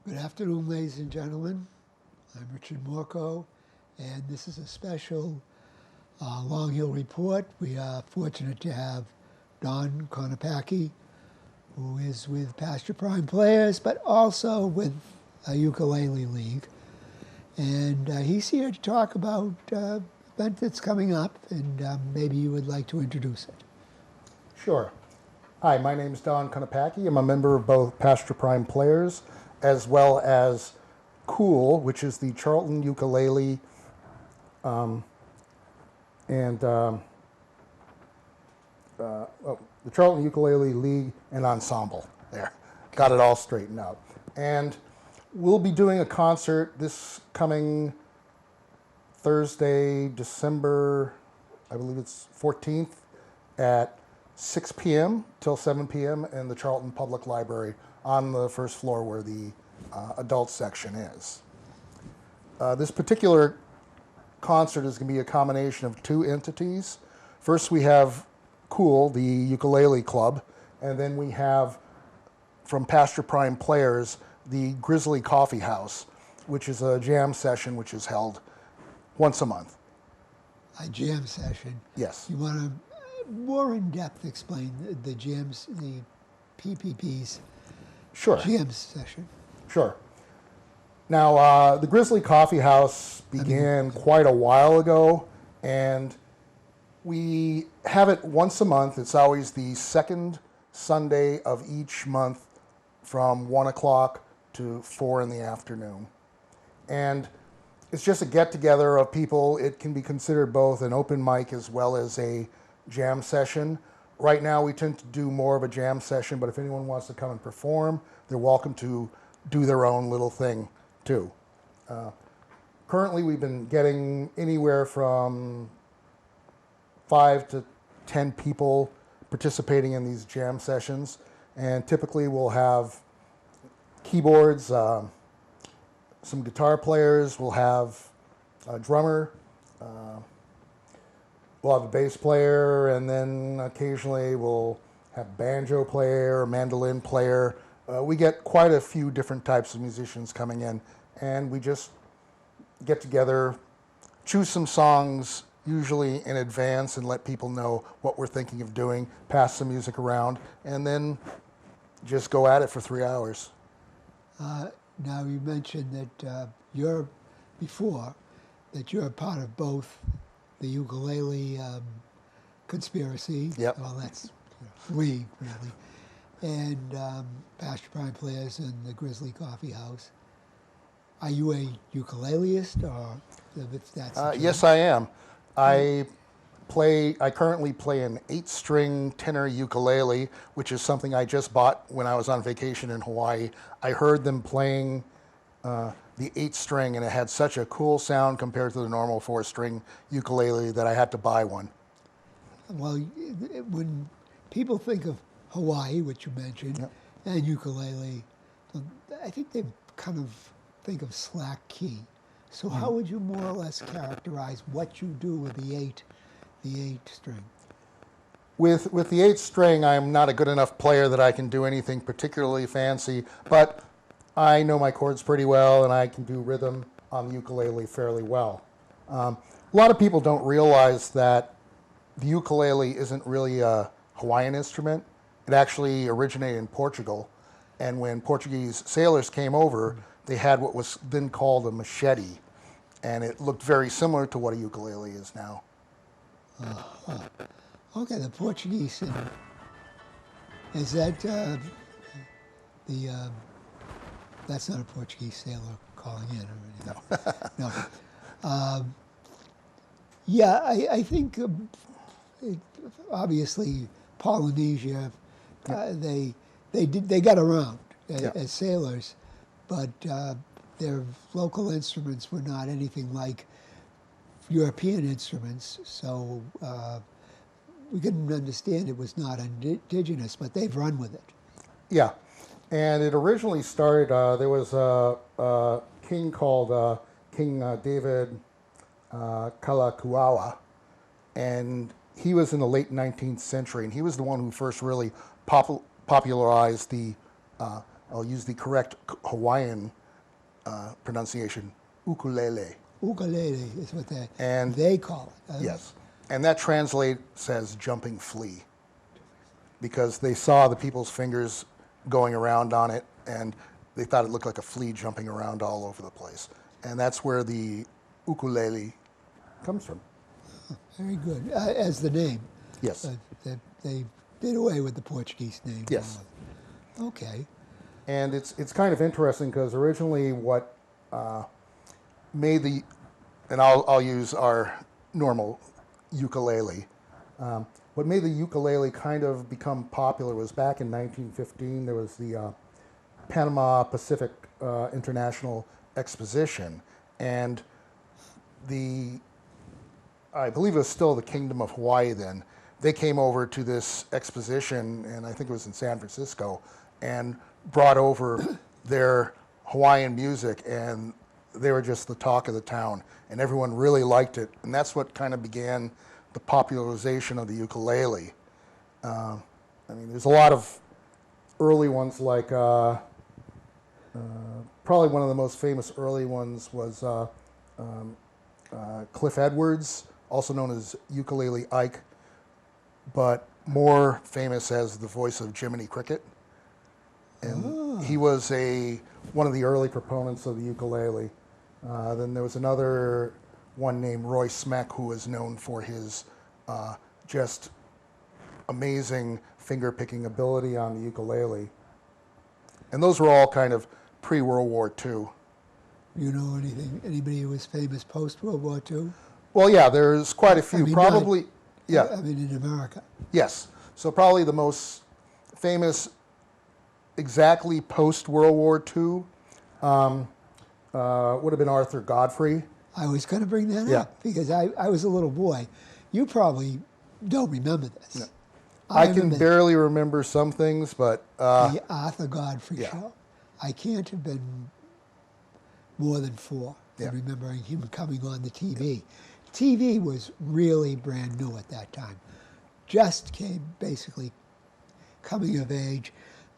Good afternoon, ladies and gentlemen. I'm Richard Morco, and this is a special Long Hill Report. We are fortunate to have Don Konopackie, who is with Pasture Prime Players, but also with a ukulele league. And he's here to talk about an event that's coming up, and maybe you would like to introduce it. Sure. Hi, my name is Don Konopackie. I'm a member of both Pasture Prime Players as well as C.U.L.E, which is the Charlton Ukulele the Charlton Ukulele League and Ensemble. There, got it all straightened out. And we'll be doing a concert this coming Thursday, December, I believe it's 14th, at 6 p.m. till 7 p.m. in the Charlton Public Library on the first floor where the adult section is. This particular concert is going to be a combination of two entities. First we have C.U.L.E, the ukulele club, and then we have from Pasture Prime Players the Grizzly Coffee House, which is a jam session which is held once a month. A jam session. Yes. You want to more in depth explain the jams, the PPP's Sure. jam session. Sure. Now, the Grizzly Coffee House began quite a while ago, and we have it once a month. It's always the second Sunday of each month from 1 o'clock to 4 in the afternoon. And it's just a get-together of people. It can be considered both an open mic as well as a jam session. Right now we tend to do more of a jam session, but if anyone wants to come and perform, they're welcome to do their own little thing too. Currently we've been getting anywhere from 5 to 10 people participating in these jam sessions, and typically we'll have keyboards, some guitar players, we'll have a drummer, we'll have a bass player, and then occasionally we'll have banjo player, mandolin player. We get quite a few different types of musicians coming in, and we just get together, choose some songs usually in advance and let people know what we're thinking of doing, pass some music around, and then just go at it for 3 hours. Now you mentioned that you're a part of both the ukulele conspiracy. Yep. Well, that's league really, and Pasture Prime Players and the Grizzly Coffee House. Are you a ukuleleist, or if that's the term? Yes, I am. I currently play an 8-string tenor ukulele, which is something I just bought when I was on vacation in Hawaii. I heard them playing the 8-string, and it had such a cool sound compared to the normal 4-string ukulele that I had to buy one. Well, when people think of Hawaii, which you mentioned, Yep. and ukulele, I think they kind of think of slack key. So how would you more or less characterize what you do with the 8-string? With the 8-string, I'm not a good enough player that I can do anything particularly fancy, but I know my chords pretty well, and I can do rhythm on the ukulele fairly well. A lot of people don't realize that the ukulele isn't really a Hawaiian instrument. It actually originated in Portugal, and when Portuguese sailors came over, they had what was then called a machete, and it looked very similar to what a ukulele is now. Okay, the Portuguese, is that that's not a Portuguese sailor calling in or anything. No. Yeah, I think obviously Polynesia, they got around as sailors, but their local instruments were not anything like European instruments, so we couldn't understand it was not indigenous, but they've run with it. Yeah, and it originally started, there was a king called King David Kalakaua, and he was in the late 19th century, and he was the one who first really popularized the I'll use the correct Hawaiian pronunciation, ukulele. Ukulele is what And they call it. yes, and that translates as jumping flea, because they saw the people's fingers going around on it, and they thought it looked like a flea jumping around all over the place. And that's where the ukulele comes from. Very good. As the name. Yes. They did away with the Portuguese name. Yes. Okay. And it's kind of interesting because originally what made the, and I'll use our normal ukulele. What made the ukulele kind of become popular was back in 1915. There was the Panama Pacific International Exposition, and I believe it was still the Kingdom of Hawaii then. They came over to this exposition, and I think it was in San Francisco, and brought over their Hawaiian music, and they were just the talk of the town, and everyone really liked it, and that's what kind of began the popularization of the ukulele. I mean, there's a lot of early ones, like probably one of the most famous early ones was Cliff Edwards, also known as Ukulele Ike, but more famous as the voice of Jiminy Cricket. And he was one of the early proponents of the ukulele. Then there was another one named Roy Smeck, who was known for his just amazing finger-picking ability on the ukulele. And those were all kind of pre-World War II. You know anybody who was famous post-World War II? Well, yeah, there's quite a few. I mean, probably, yeah. I mean, in America. Yes. So probably the most famous exactly post-World War II would have been Arthur Godfrey. I was going to bring that Yeah. up because I was a little boy. You probably don't remember this. No. I can remember barely remember some things, but the Arthur Godfrey yeah. show. I can't have been more than 4 Yeah. in remembering him coming on the TV. TV was really brand new at that time. Just came basically coming of age.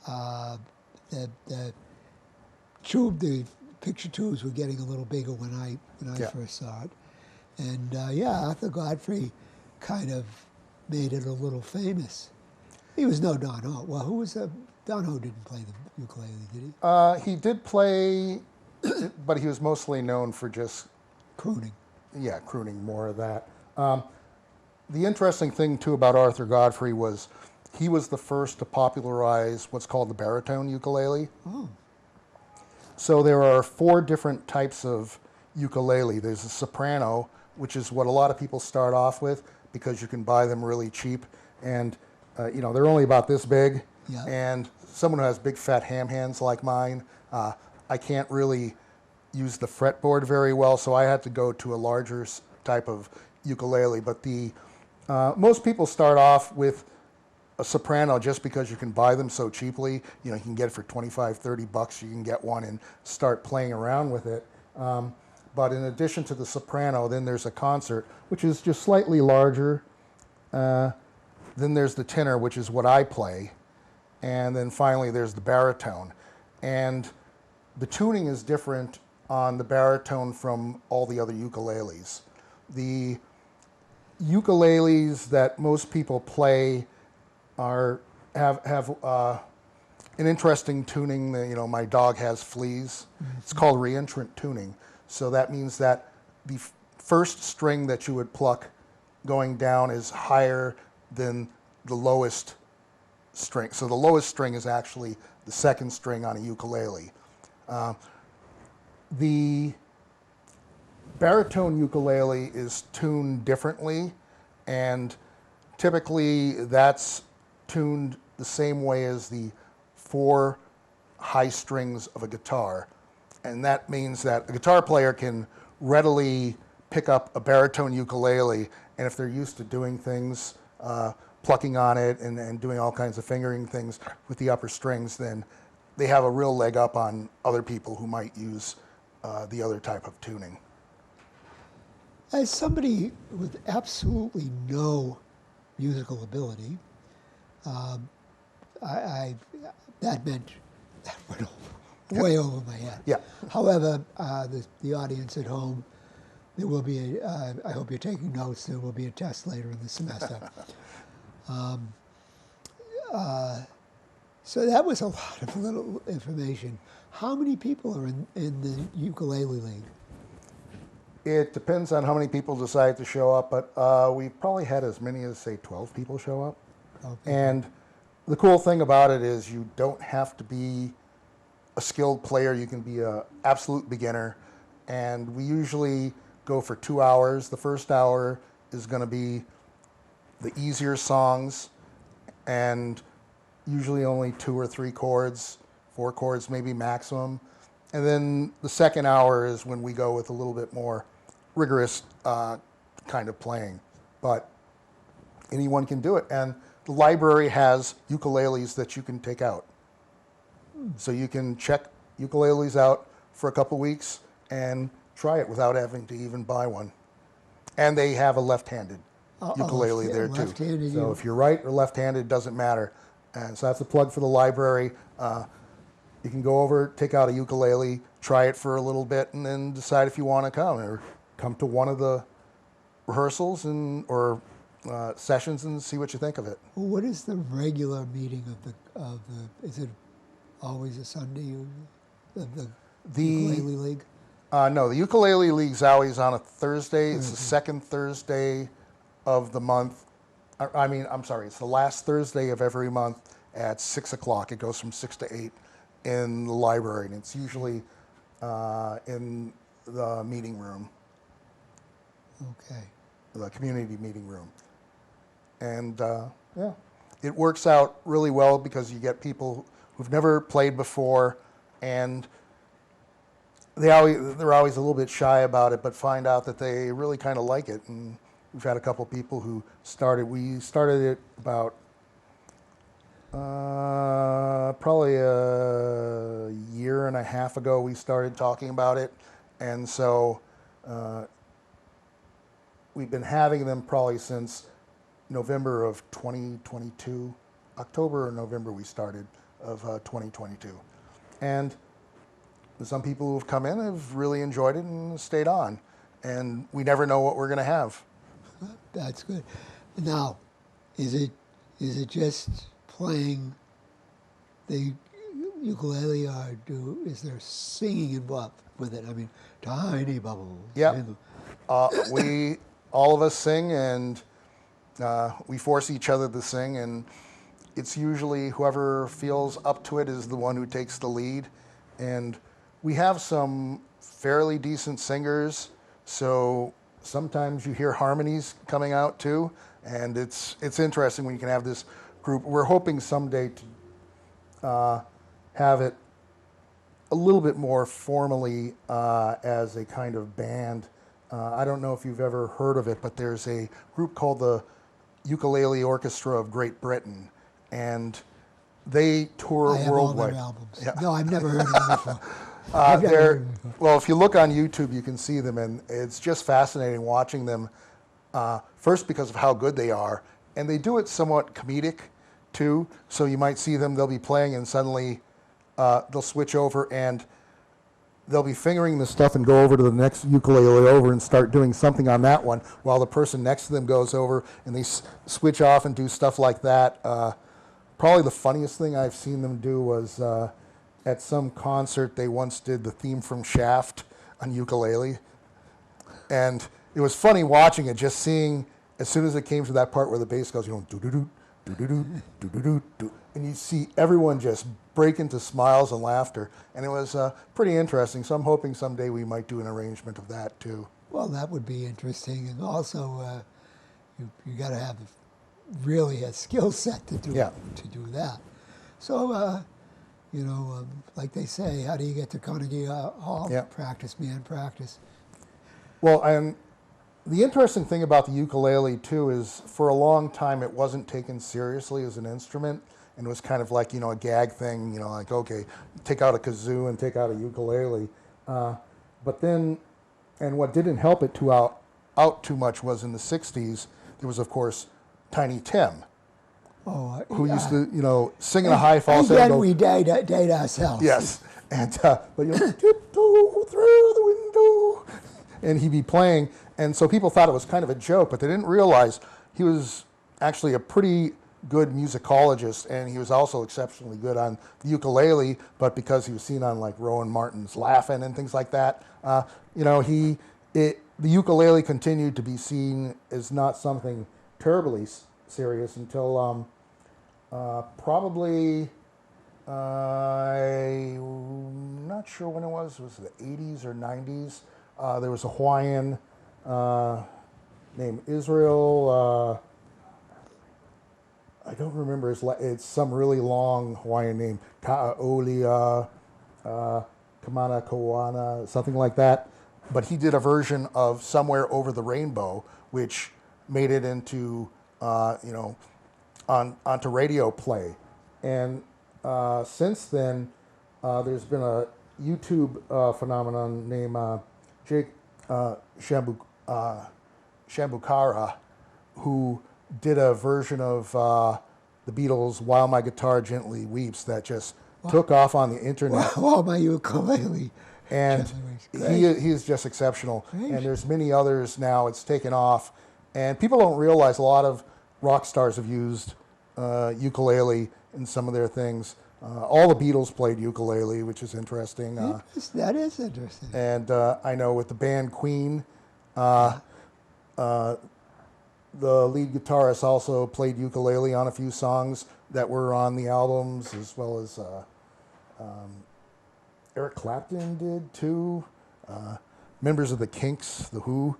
The picture tubes were getting a little bigger when I Yeah. first saw it, and yeah, Arthur Godfrey kind of made it a little famous. He was no Don Ho. Well, who was Don Ho? Didn't play the ukulele, did he? he did play, but he was mostly known for just Crooning. yeah, crooning, more of that. The interesting thing, too, about Arthur Godfrey was he was the first to popularize what's called the baritone ukulele. Oh. So there are 4 different types of ukulele. There's a soprano, which is what a lot of people start off with because you can buy them really cheap. And, they're only about this big. Yeah. And someone who has big, fat ham hands like mine, I can't really use the fretboard very well, so I had to go to a larger type of ukulele. But most people start off with a soprano just because you can buy them so cheaply. You can get it for $25, $30. You can get one and start playing around with it. But in addition to the soprano, then there's a concert, which is just slightly larger. Then there's the tenor, which is what I play. And then finally there's the baritone. And the tuning is different on the baritone from all the other ukuleles. The ukuleles that most people play have an interesting tuning. My dog has fleas. Mm-hmm. It's called reentrant tuning. So that means that the first string that you would pluck going down is higher than the lowest string. So the lowest string is actually the second string on a ukulele. The baritone ukulele is tuned differently, and typically that's tuned the same way as the 4 high strings of a guitar. And that means that a guitar player can readily pick up a baritone ukulele, and if they're used to doing things, plucking on it and doing all kinds of fingering things with the upper strings, then they have a real leg up on other people who might use the other type of tuning. As somebody with absolutely no musical ability, that meant that went way over my head. Yeah. However, the audience at home, there will be I hope you're taking notes, there will be a test later in the semester. So that was a lot of little information. How many people are in the ukulele league? It depends on how many people decide to show up, but we've probably had as many as, say, 12 people show up. Okay. And the cool thing about it is you don't have to be a skilled player. You can be an absolute beginner. And we usually go for 2 hours. The first hour is going to be the easier songs, and usually only 2 or 3 chords, 4 chords maybe maximum. And then the second hour is when we go with a little bit more rigorous kind of playing. But anyone can do it. And the library has ukuleles that you can take out. So you can check ukuleles out for a couple weeks and try it without having to even buy one. And they have a left-handed ukulele there too. So if you're right or left-handed, doesn't matter. And so that's a plug for the library. You can go over, take out a ukulele, try it for a little bit, and then decide if you want to come, or come to one of the rehearsals or sessions and see what you think of it. Well, what is the regular meeting of the? Is it always a Sunday? The ukulele league? No, the ukulele league's always on a Thursday. It's the second Thursday of the month. I'm sorry, it's the last Thursday of every month at 6 o'clock. It goes from 6 to 8 in the library, and it's usually in the meeting room. Okay. The community meeting room. And yeah, it works out really well because you get people who've never played before, and they're always a little bit shy about it, but find out that they really kind of like it. And we've had a couple people who we started it about probably a year and a half ago. We started talking about it, and so we've been having them probably since November of 2022, October or November we started of 2022. And some people who have come in have really enjoyed it and stayed on. And we never know what we're going to have. That's good. Now, is it just playing the ukulele, or is there singing involved with it? I mean, tiny bubbles. Yeah. All of us sing, and we force each other to sing, and it's usually whoever feels up to it is the one who takes the lead. And we have some fairly decent singers, so sometimes you hear harmonies coming out too, and it's interesting when you can have this group. We're hoping someday to have it a little bit more formally as a kind of band. I don't know if you've ever heard of it, but there's a group called the Ukulele Orchestra of Great Britain, and they tour I have worldwide. all their albums. Yeah. No, I've never heard of them before. I've never heard of them before. Well, if you look on YouTube, you can see them, and it's just fascinating watching them. First, because of how good they are, and they do it somewhat comedic too. So you might see them; they'll be playing, and suddenly they'll switch over, and they'll be fingering the stuff and go over to the next ukulele over and start doing something on that one, while the person next to them goes over, and they switch off and do stuff like that. Probably the funniest thing I've seen them do was at some concert they once did the theme from Shaft on ukulele. And it was funny watching it, just seeing as soon as it came to that part where the bass goes, do-do-do, do-do-do, do-do-do, do, and you see everyone just break into smiles and laughter. And it was pretty interesting. So I'm hoping someday we might do an arrangement of that too. Well, that would be interesting, and also you got to have really a skill set to do that. So like they say, how do you get to Carnegie Hall? Yeah. Practice, man, practice. Well, and the interesting thing about the ukulele too is for a long time it wasn't taken seriously as an instrument, and it was kind of like a gag thing. Like, okay, take out a kazoo and take out a ukulele. But then, and what didn't help it out too much was in the '60s there was, of course, Tiny Tim, who used yeah. to, sing in a high And falsetto. then we date ourselves. Yes, and but tiptoe through the window, and he'd be playing, and so people thought it was kind of a joke, but they didn't realize he was actually a pretty good musicologist, and he was also exceptionally good on the ukulele. But because he was seen on like Rowan Martin's Laughing and things like that, the ukulele continued to be seen as not something terribly serious until probably. I'm not sure when it was it the 80s or 90s? There was a Hawaiian named Israel. I don't remember it's some really long Hawaiian name. Ka'aolia, Kamana Koana, something like that. But he did a version of Somewhere Over the Rainbow, which made it into, onto radio play. And since then, there's been a YouTube phenomenon named Jake Shambukara, who did a version of the Beatles' While My Guitar Gently Weeps that just took off on the internet. Wow, my ukulele. And he is just exceptional. Great. And there's many others now. It's taken off. And people don't realize a lot of rock stars have used ukulele in some of their things. All the Beatles played ukulele, which is interesting. That is interesting. And I know with the band Queen, the lead guitarist also played ukulele on a few songs that were on the albums, as well as Eric Clapton did too. Members of the Kinks, the Who.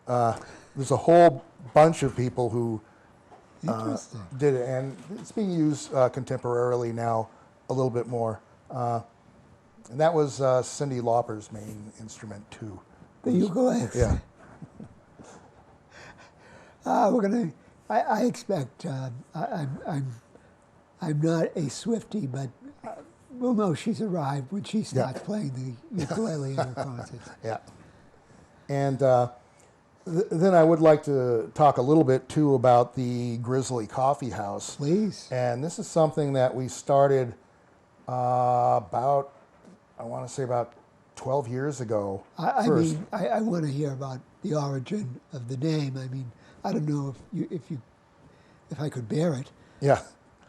There's a whole bunch of people who did it, and it's being used contemporarily now a little bit more. And that was Cyndi Lauper's main instrument too. The ukulele. Yeah. We're gonna. I expect. I'm not a Swiftie, but we'll know she's arrived when she starts playing the ukulele in her concerts. Yeah. And then I would like to talk a little bit too about the Grizzly Coffee House. Please. And this is something that we started about 12 years ago. I mean, I want to hear about the origin of the name. I mean, I don't know if I could bear it. Yeah.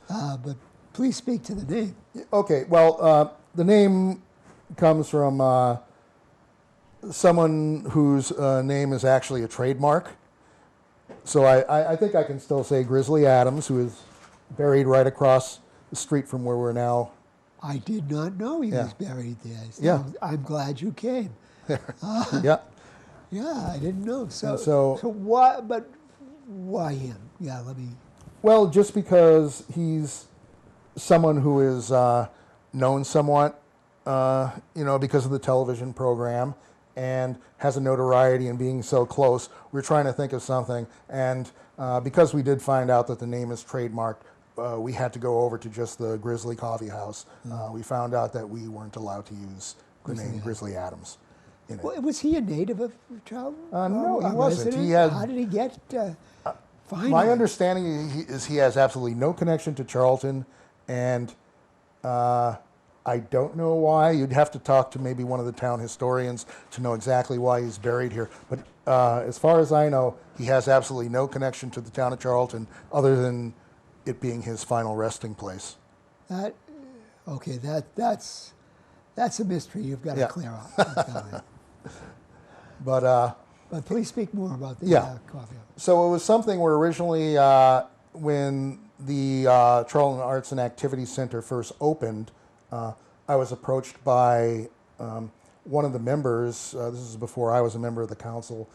But please speak to the name. Okay. Well, the name comes from someone whose name is actually a trademark. So I think I can still say Grizzly Adams, who is buried right across the street from where we're now. I did not know he was buried there. So Yeah. I'm glad you came. Yeah. Yeah, I didn't know. So So- why? But why him? Yeah, let me. Well, just because he's someone who is known somewhat, because of the television program, and has a notoriety in being so close, we're trying to think of something. And because we did find out that the name is trademarked, we had to go over to just the Grizzly Coffee House. We found out that we weren't allowed to use the name Grizzly Adams in it. Well, was he a native of Charlton? No, he A wasn't. resident? He had- How did he get? My understanding is he has absolutely no connection to Charlton, and I don't know why. You'd have to talk to maybe one of the town historians to know exactly why he's buried here. But as far as I know, he has absolutely no connection to the town of Charlton other than it being his final resting place. That's a mystery you've got to clear up. I'm telling you. But Please speak more about the coffee house. so it was something where originally when the Charlton Arts and Activities Center first opened, I was approached by one of the members, this is before I was a member of the council,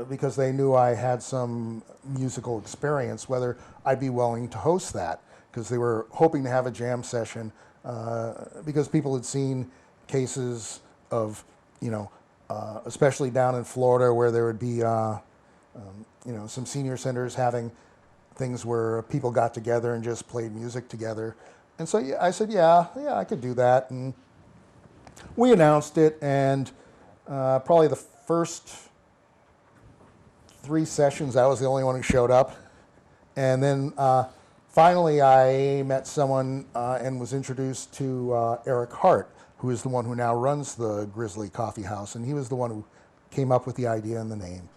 because they knew I had some musical experience, whether I'd be willing to host that, because they were hoping to have a jam session, because people had seen cases of, especially down in Florida, where there would be, some senior centers having things where people got together and just played music together. And so I said, yeah, I could do that. And we announced it, and probably the first 3 sessions, I was the only one who showed up. And then finally, I met someone and was introduced to Eric Hart, who is the one who now runs the Grizzly Coffee House, and he was the one who came up with the idea and the name.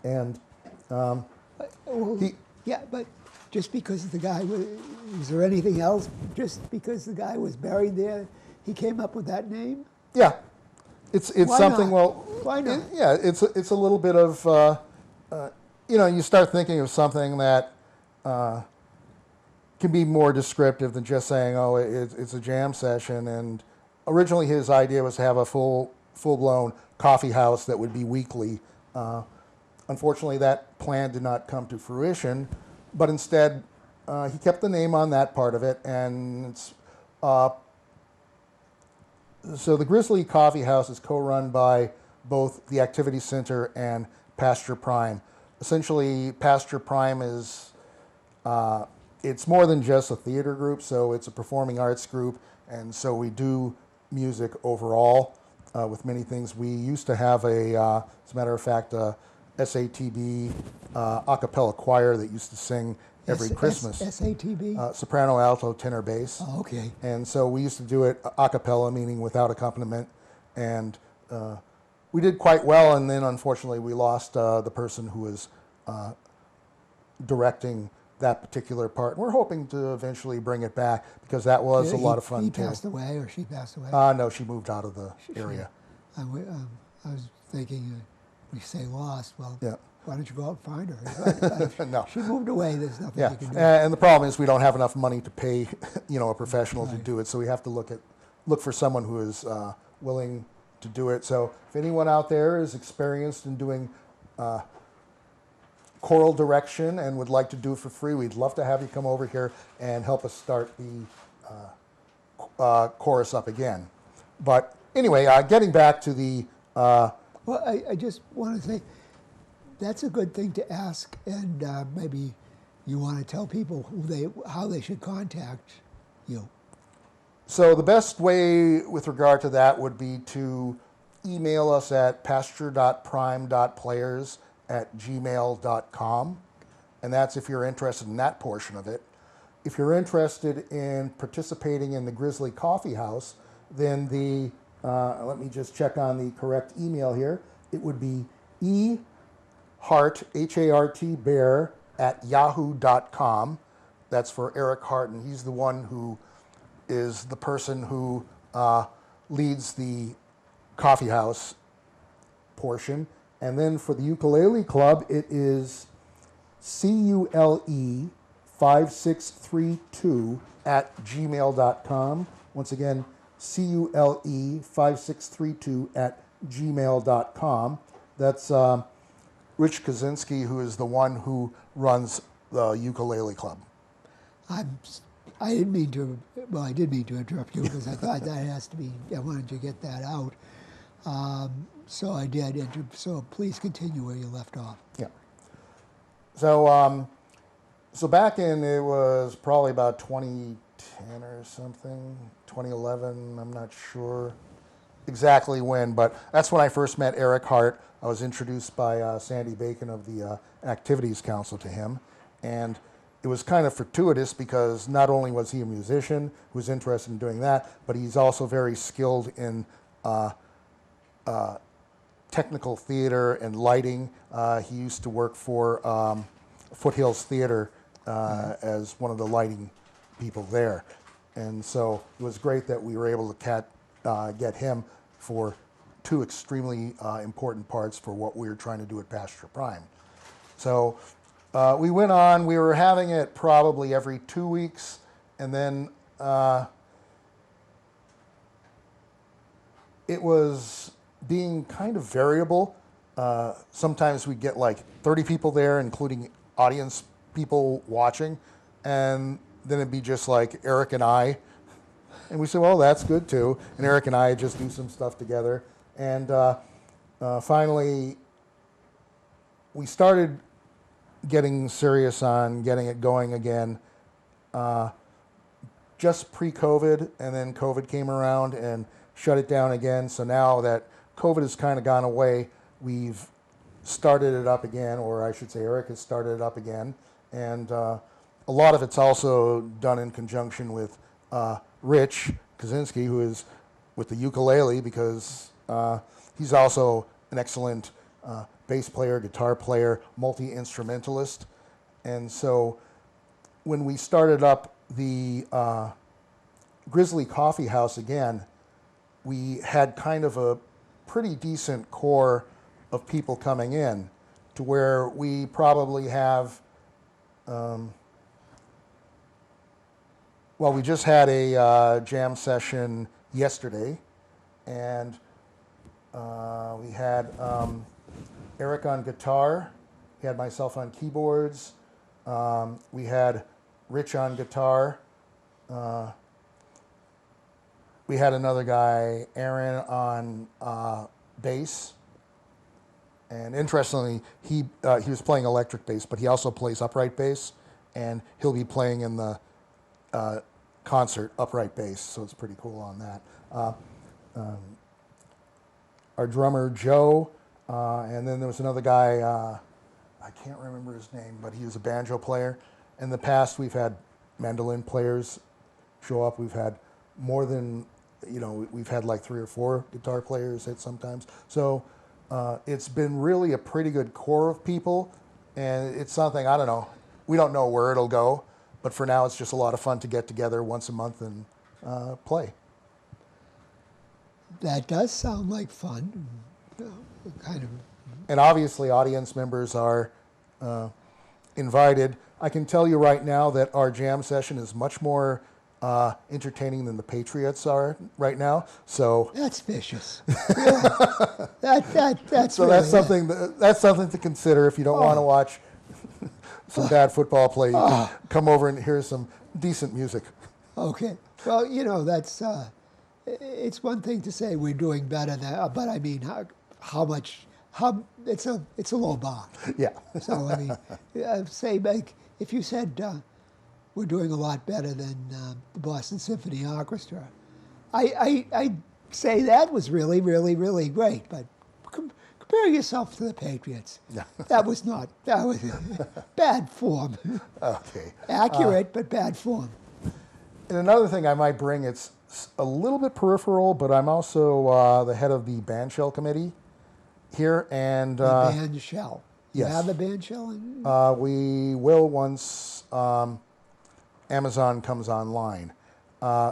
And Well, he, yeah, but just because the guy was, is there anything else? Just because the guy was buried there, he came up with that name? yeah, it's Why something. not? Well, Why not? yeah, it's a little bit of you start thinking of something that can be more descriptive than just saying, oh, it's a jam session. And originally his idea was to have a full-blown coffee house that would be weekly. Unfortunately, that plan did not come to fruition, but instead he kept the name on that part of it. And it's, so the Grizzly Coffee House is co-run by both the Activity Center and Pasture Prime. Essentially, Pasture Prime is it's more than just a theater group, so it's a performing arts group, and so we do music overall with many things. We used to have as a matter of fact, a SATB a cappella choir that used to sing every Christmas. SATB? Soprano, alto, tenor, bass. Oh, okay. And so we used to do it a cappella, meaning without accompaniment, and we did quite well. And then unfortunately, we lost the person who was directing that particular part. We're hoping to eventually bring it back because that was a lot of fun He too. passed away, or she passed away? No, she moved out of the area. I was thinking, we say lost. Well, Yeah. why don't you go out and find her? No. She moved away. There's nothing Yeah, you can do. and the problem is we don't have enough money to pay, a professional to do it. So we have to look for someone who is willing to do it. So if anyone out there is experienced in doing choral direction and would like to do it for free, we'd love to have you come over here and help us start the chorus up again. But anyway, getting back to the Well, I just want to say that's a good thing to ask, and maybe you want to tell people how they should contact you. So the best way with regard to that would be to email us at pasture.prime.players@gmail.com, and that's if you're interested in that portion of it. If you're interested in participating in the Grizzly Coffee House, then let me just check on the correct email here. It would be ehart, H-A-R-T, bear, @yahoo.com. That's for Eric Hart, and he's the one who is the person who leads the coffee house portion. And then for the ukulele club, it is C.U.L.E 5632 @gmail.com. Once again, C.U.L.E 5632 @gmail.com. That's Rich Kaczynski, who is the one who runs the ukulele club. I didn't mean to. Well, I did mean to interrupt you because I thought that has to be. I wanted to get that out. So I did. So please continue where you left off. Yeah. So back in, it was probably about 2010 or something, 2011. I'm not sure exactly when, but that's when I first met Eric Hart. I was introduced by Sandy Bacon of the Activities Council to him, and it was kind of fortuitous because not only was he a musician who was interested in doing that, but he's also very skilled in technical theater and lighting. He used to work for Foothills Theater as one of the lighting people there. And so it was great that we were able to get him for two extremely important parts for what we were trying to do at Pasture Prime. So we went on. We were having it probably every 2 weeks, and then it was being kind of variable. Sometimes we'd get like 30 people there, including audience people watching, and then it'd be just like Eric and I. And we said, well, that's good too. And Eric and I just do some stuff together. And finally, we started getting serious on getting it going again just pre-COVID, and then COVID came around and shut it down again. So now that COVID has kind of gone away, we've started it up again, or I should say Eric has started it up again. and a lot of it's also done in conjunction with Rich Kaczynski, who is with the ukulele, because he's also an excellent bass player, guitar player, multi-instrumentalist. And so when we started up the Grizzly Coffee House again, we had kind of a pretty decent core of people coming in, to where we probably have, well, we just had a jam session yesterday, and we had Eric on guitar, we had myself on keyboards, we had Rich on guitar, we had another guy, Aaron, on bass. And interestingly, he was playing electric bass, but he also plays upright bass, and he'll be playing in the concert upright bass, so it's pretty cool on that. Our drummer, Joe, and then there was another guy, I can't remember his name, but he was a banjo player. In the past, we've had mandolin players show up. We've had more than, we've had like 3 or 4 guitar players at sometimes. So it's been really a pretty good core of people, and it's something, I don't know, we don't know where it'll go, but for now it's just a lot of fun to get together once a month and play. That does sound like fun. Kind of. And obviously audience members are invited. I can tell you right now that our jam session is much more entertaining than the Patriots are right now. So that's vicious. Really? That's so really that's something to consider if you don't want to watch some bad football play. You can come over and hear some decent music. Okay. Well, that's it's one thing to say we're doing better than, but I mean, how much? How it's a low bar. Yeah. So I mean, say like if you said we're doing a lot better than the Boston Symphony Orchestra, I say that was really, really, really great. But compare yourself to the Patriots. Yeah. That was bad form. Okay. Accurate, but bad form. And another thing I might bring, it's a little bit peripheral, but I'm also the head of the band shell committee here, and The band shell. You yes. have a band shell? We will once Amazon comes online.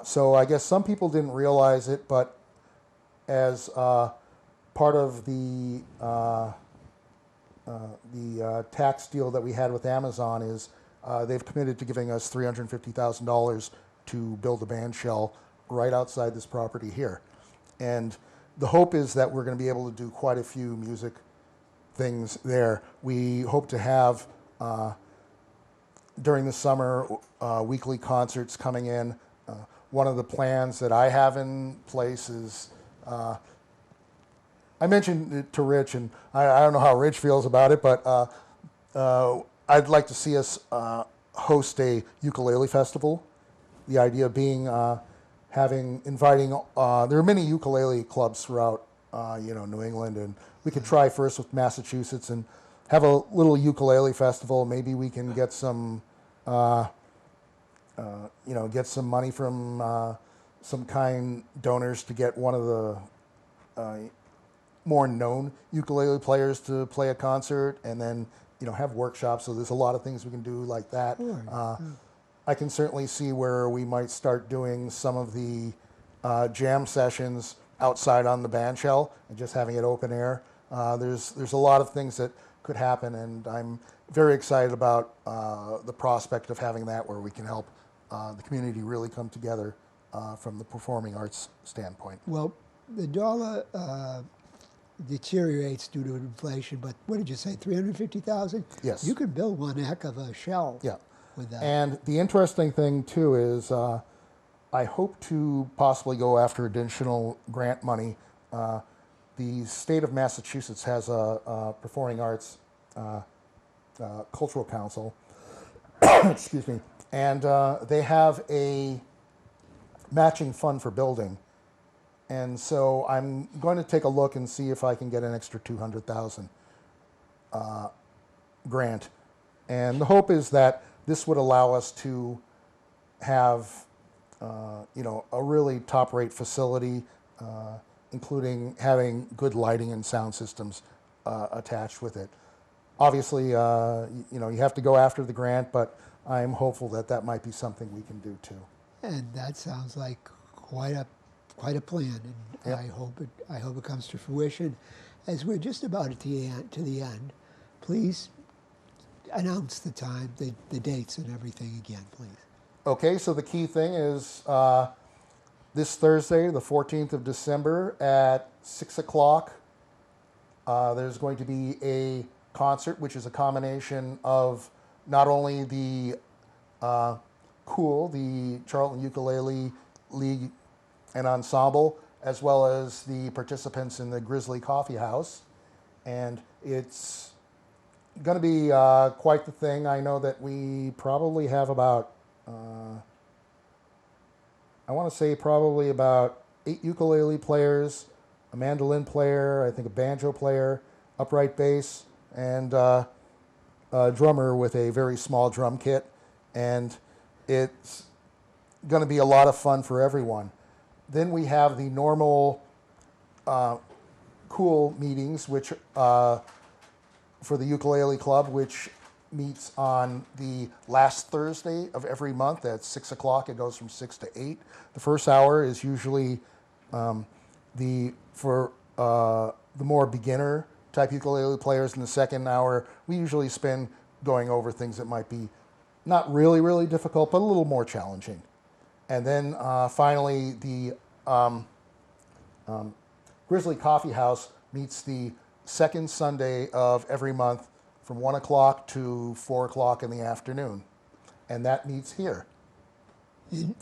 So I guess some people didn't realize it, but as part of the tax deal that we had with Amazon is they've committed to giving us $350,000 to build a band shell right outside this property here. And the hope is that we're going to be able to do quite a few music things there. We hope to have, during the summer, weekly concerts coming in. One of the plans that I have in place is, I mentioned it to Rich, and I don't know how Rich feels about it, but I'd like to see us host a ukulele festival. The idea being inviting, there are many ukulele clubs throughout, New England, and we could try first with Massachusetts and have a little ukulele festival. Maybe we can get some, get some money from some kind donors to get one of the more known ukulele players to play a concert, and then have workshops. So there's a lot of things we can do like that. I can certainly see where we might start doing some of the jam sessions outside on the band shell and just having it open air. There's a lot of things that could happen, and I'm very excited about the prospect of having that where we can help the community really come together from the performing arts standpoint. Well, the dollar deteriorates due to inflation, but what did you say, 350,000? Yes. You could build one heck of a shell. Yeah. With that. And the interesting thing too is I hope to possibly go after additional grant money. The state of Massachusetts has a performing arts cultural council, excuse me, and they have a matching fund for building. And so I'm going to take a look and see if I can get an extra 200,000 grant And the hope is that this would allow us to have, a really top-rate facility, including having good lighting and sound systems attached with it. Obviously, you have to go after the grant, but I'm hopeful that that might be something we can do too. And that sounds like quite a plan, and Yep. I hope it comes to fruition. As we're just about at the end, please announce the time, the dates, and everything again, please. Okay, so the key thing is this Thursday, the 14th of December at 6 o'clock, there's going to be a concert, which is a combination of not only the C.U.L.E, the Charlton Ukulele League and Ensemble, as well as the participants in the Grizzly Coffee House. And it's going to be quite the thing. I know that we probably have about, I want to say probably about 8 ukulele players, a mandolin player, I think a banjo player, upright bass, and a drummer with a very small drum kit. And it's going to be a lot of fun for everyone. Then we have the normal C.U.L.E meetings, which for the Ukulele Club, which meets on the last Thursday of every month at 6 o'clock. It goes from 6 to 8. The first hour is usually for the more beginner type ukulele players. In the second hour, we usually spend going over things that might be not really, really difficult, but a little more challenging. And then finally, the Grizzly Coffee House meets the second Sunday of every month from 1 o'clock to 4 o'clock in the afternoon. And that meets here.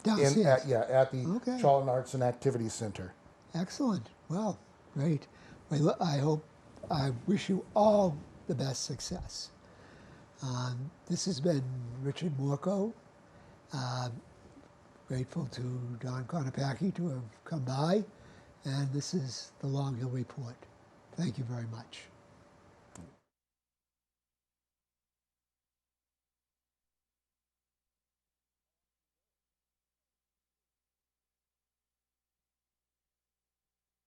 Downstairs. At the Okay. Charlton Arts and Activities Center. Excellent. Well, great. Well, I wish you all the best success. This has been Richard Morco. Grateful to Don Konopackie to have come by. And this is the Long Hill Report. Thank you very much.